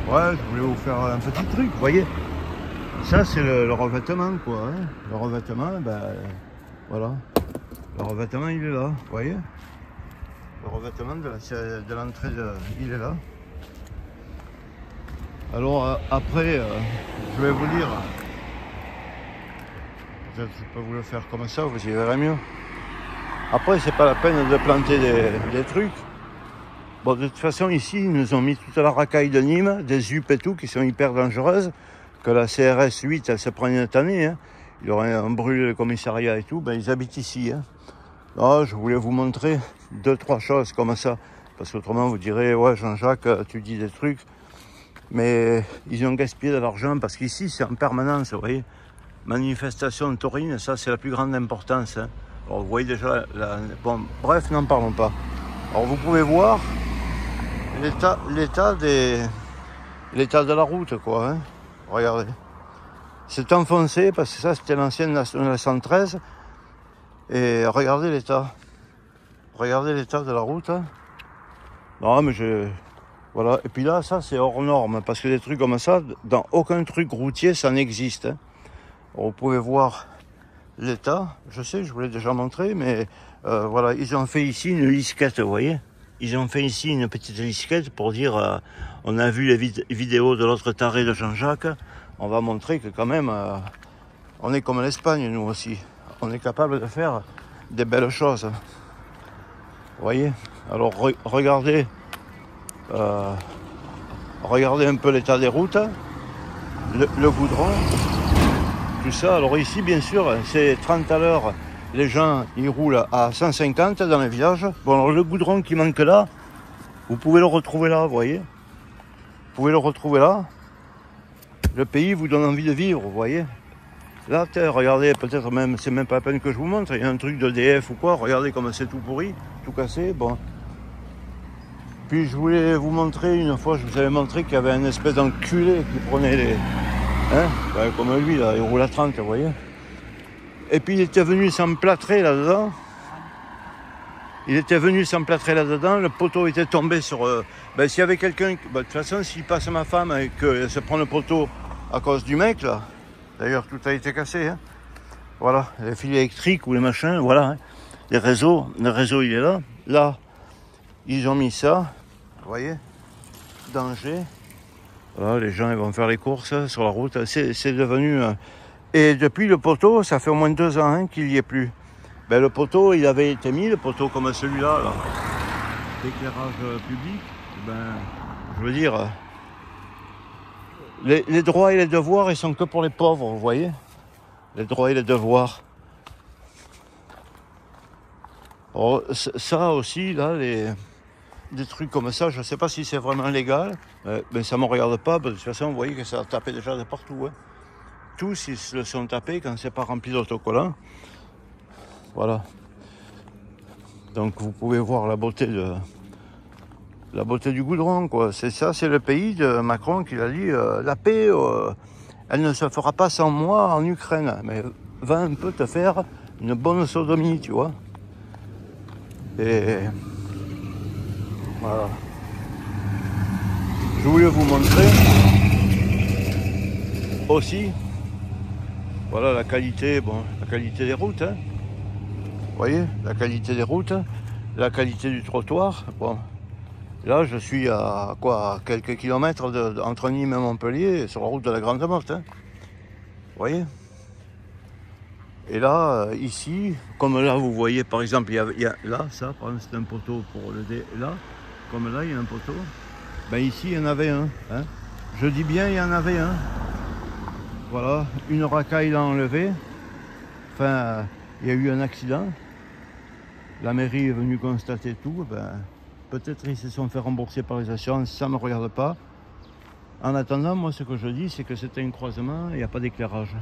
Ouais, je voulais vous faire un petit truc, vous voyez. Ça, c'est le revêtement, quoi. Hein. Le revêtement, ben, voilà. Le revêtement, il est là, vous voyez. Le revêtement de l'entrée, il est là. Alors, après, je vais vous dire. Peut-être je peux vous le faire comme ça, vous y verrez mieux. Après, c'est pas la peine de planter des trucs. Bon, de toute façon, ici, ils nous ont mis toute la racaille de Nîmes, des UP et tout, qui sont hyper dangereuses. Que la CRS 8, elle se prend une année. Hein. Il y aurait un brûlé le commissariat et tout. Ben, ils habitent ici. Hein. Là, je voulais vous montrer 2-3 choses comme ça. Parce qu'autrement, vous direz, ouais, Jean-Jacques, tu dis des trucs. Mais ils ont gaspillé de l'argent parce qu'ici, c'est en permanence, vous voyez. Manifestation taurine, ça, c'est la plus grande importance. Hein. Alors, vous voyez déjà, bon, bref, n'en parlons pas. Alors, vous pouvez voir l'état de la route, quoi. Hein. Regardez. C'est enfoncé parce que ça, c'était l'ancienne nationale 113. Et regardez l'état. Regardez l'état de la route. Hein. Non, mais voilà. Et puis là, ça, c'est hors norme. Parce que des trucs comme ça, dans aucun truc routier, ça n'existe. Hein. Alors, vous pouvez voir l'état. Je sais, je vous l'ai déjà montré, mais voilà. Ils ont fait ici une lisquette, vous voyez. Ils ont fait ici une petite lisquette pour dire on a vu les vidéos de l'autre taré de Jean-Jacques. On va montrer que quand même, on est comme l'Espagne, nous aussi. On est capable de faire des belles choses. Vous voyez. Alors regardez un peu l'état des routes, le goudron, tout ça. Alors ici, bien sûr, c'est 30 à l'heure. Les gens, ils roulent à 150 dans les villages. Bon, alors le goudron qui manque là, vous pouvez le retrouver là, vous voyez. Vous pouvez le retrouver là. Le pays vous donne envie de vivre, vous voyez. Là, regardez, peut-être même, c'est même pas la peine que je vous montre. Il y a un truc d'EDF ou quoi. Regardez comme c'est tout pourri, tout cassé. Bon. Puis je voulais vous montrer, une fois, je vous avais montré qu'il y avait un espèce d'enculé qui prenait les... Hein, ouais, comme lui, là, il roule à 30, vous voyez. Et puis il était venu s'emplâtrer là-dedans. Le poteau était tombé sur... ben, s'il y avait quelqu'un... Ben, de toute façon, s'il passe ma femme et qu'elle se prend le poteau à cause du mec, là... D'ailleurs, tout a été cassé. Hein. Voilà, les fils électriques ou les machins, voilà. Hein. Le réseau, il est là. Là, ils ont mis ça. Vous voyez, danger. Voilà, les gens ils vont faire les courses sur la route. C'est devenu... Et depuis le poteau, ça fait au moins 2 ans hein, qu'il n'y est plus. Ben, le poteau, il avait été mis, le poteau comme celui-là, là. D'éclairage public. Ben, je veux dire... Les droits et les devoirs, ils sont que pour les pauvres, vous voyez. Les droits et les devoirs. Alors, ça aussi, là, des trucs comme ça, je ne sais pas si c'est vraiment légal, mais ça ne me regarde pas. De toute façon, vous voyez que ça a tapé déjà de partout. Hein. Tous, ils se le sont tapés quand c'est pas rempli d'autocollants. Voilà. Donc, vous pouvez voir la beauté du goudron, quoi. C'est ça, c'est le pays de Macron qui a dit la paix, elle ne se fera pas sans moi en Ukraine. Mais va un peu te faire une bonne sodomie, tu vois. Et voilà. Je voulais vous montrer aussi, voilà la qualité des routes. Hein. Vous voyez, la qualité des routes, la qualité du trottoir. Bon. Là, je suis à quelques kilomètres entre Nîmes et Montpellier, sur la route de la Grande Motte. Hein. Vous voyez? Et là, ici, comme là, vous voyez, par exemple, il y a là, ça, par exemple, c'est un poteau pour le dé. Là, comme là, il y a un poteau. Ben ici, il y en avait un. Hein. Je dis bien, il y en avait un. Voilà, une racaille l'a enlevé. Enfin, il y a eu un accident. La mairie est venue constater tout. Ben, peut-être ils se sont fait rembourser par les assurances, ça ne me regarde pas. En attendant, moi ce que je dis, c'est que c'est un croisement, il n'y a pas d'éclairage.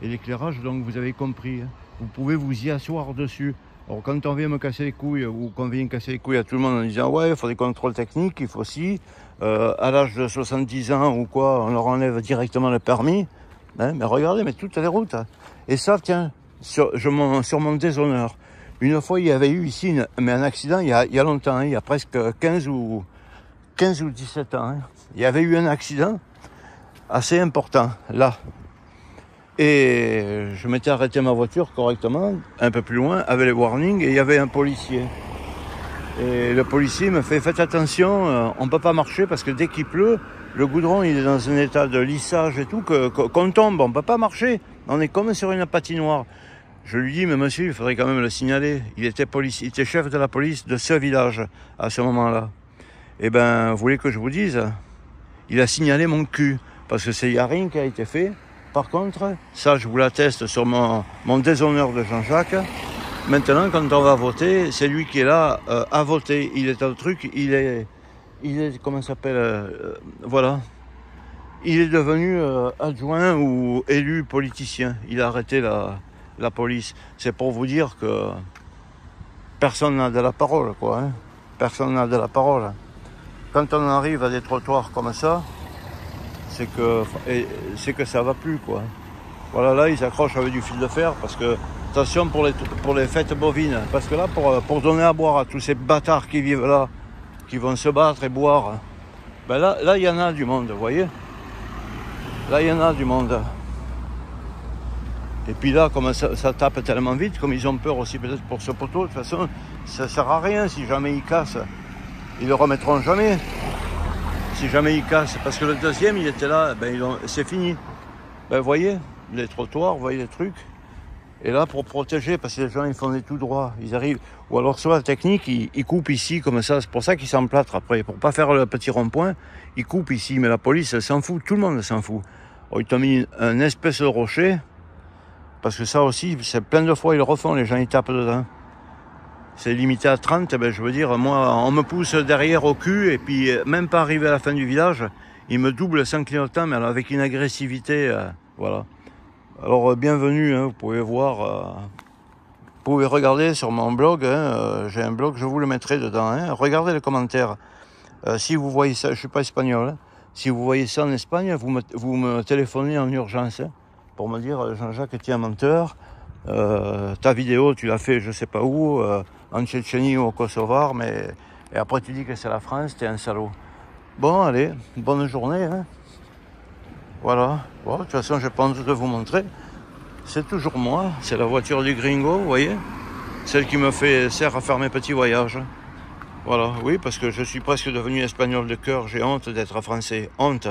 Et l'éclairage, donc vous avez compris, hein, vous pouvez vous y asseoir dessus. Alors quand on vient me casser les couilles, ou qu'on vient casser les couilles à tout le monde en disant ouais, il faut des contrôles techniques, il faut si, à l'âge de 70 ans ou quoi, on leur enlève directement le permis. Hein, mais regardez, mais toutes les routes. Hein. Et ça, tiens, sur mon déshonneur. Une fois, il y avait eu ici un accident, il y a longtemps, hein, il y a presque 15 ou 15 ou 17 ans. Hein. Il y avait eu un accident assez important, là. Et je m'étais arrêté ma voiture correctement, un peu plus loin, avec les warnings, et il y avait un policier. Et le policier me fait, faites attention, on ne peut pas marcher parce que dès qu'il pleut, le goudron il est dans un état de lissage et tout, qu'on tombe, on ne peut pas marcher. On est comme sur une patinoire. Je lui dis, mais monsieur, il faudrait quand même le signaler. Il était chef de la police de ce village à ce moment-là. Eh ben, vous voulez que je vous dise, il a signalé mon cul, parce que il n'y a rien qui a été fait. Par contre, ça je vous l'atteste sur mon déshonneur de Jean-Jacques. Maintenant, quand on va voter, c'est lui qui est là à voter. Il est un truc, il est comment ça s'appelle, voilà. Il est devenu adjoint ou élu politicien. Il a arrêté la police. C'est pour vous dire que personne n'a de la parole, quoi. Hein. Personne n'a de la parole. Quand on arrive à des trottoirs comme ça, c'est que ça va plus, quoi. Voilà, là, ils accrochent avec du fil de fer parce que, attention pour les fêtes bovines. Parce que là, pour donner à boire à tous ces bâtards qui vivent là, qui vont se battre et boire, ben là, il y en a du monde, vous voyez. Là, il y en a du monde. Et puis là, comme ça tape tellement vite, comme ils ont peur aussi peut-être pour ce poteau, de toute façon, ça sert à rien si jamais ils cassent. Ils le remettront jamais. Si jamais ils cassent. Parce que le deuxième, il était là, ben c'est fini. Ben vous voyez, les trottoirs, vous voyez les trucs. Et là, pour protéger, parce que les gens, ils font des tout droits. Ils arrivent. Ou alors, soit la technique, ils coupent ici, comme ça. C'est pour ça qu'ils s'emplâtrent après. Pour pas faire le petit rond-point, ils coupent ici. Mais la police, elle s'en fout. Tout le monde s'en fout. Alors, ils t'ont mis un espèce de rocher. Parce que ça aussi, c'est plein de fois, ils le refont. Les gens, ils tapent dedans. C'est limité à 30. Ben, je veux dire, moi, on me pousse derrière au cul. Et puis, même pas arrivé à la fin du village, ils me doublent sans clignotant, mais alors avec une agressivité. Voilà. Alors, bienvenue, hein, vous pouvez voir, vous pouvez regarder sur mon blog, hein, j'ai un blog, je vous le mettrai dedans, hein, regardez les commentaires. Si vous voyez ça, je ne suis pas espagnol, hein, si vous voyez ça en Espagne, vous me téléphonez en urgence, hein, pour me dire, Jean-Jacques, tu es un menteur, ta vidéo, tu l'as fait je ne sais pas où, en Tchétchénie ou au Kosovo, et après tu dis que c'est la France, tu es un salaud. Bon, allez, bonne journée, hein. Voilà, bon, de toute façon je pense de vous montrer, c'est toujours moi, c'est la voiture du gringo, vous voyez, celle qui me sert à faire mes petits voyages. Voilà, oui, parce que je suis presque devenu espagnol de cœur, j'ai honte d'être français, honte.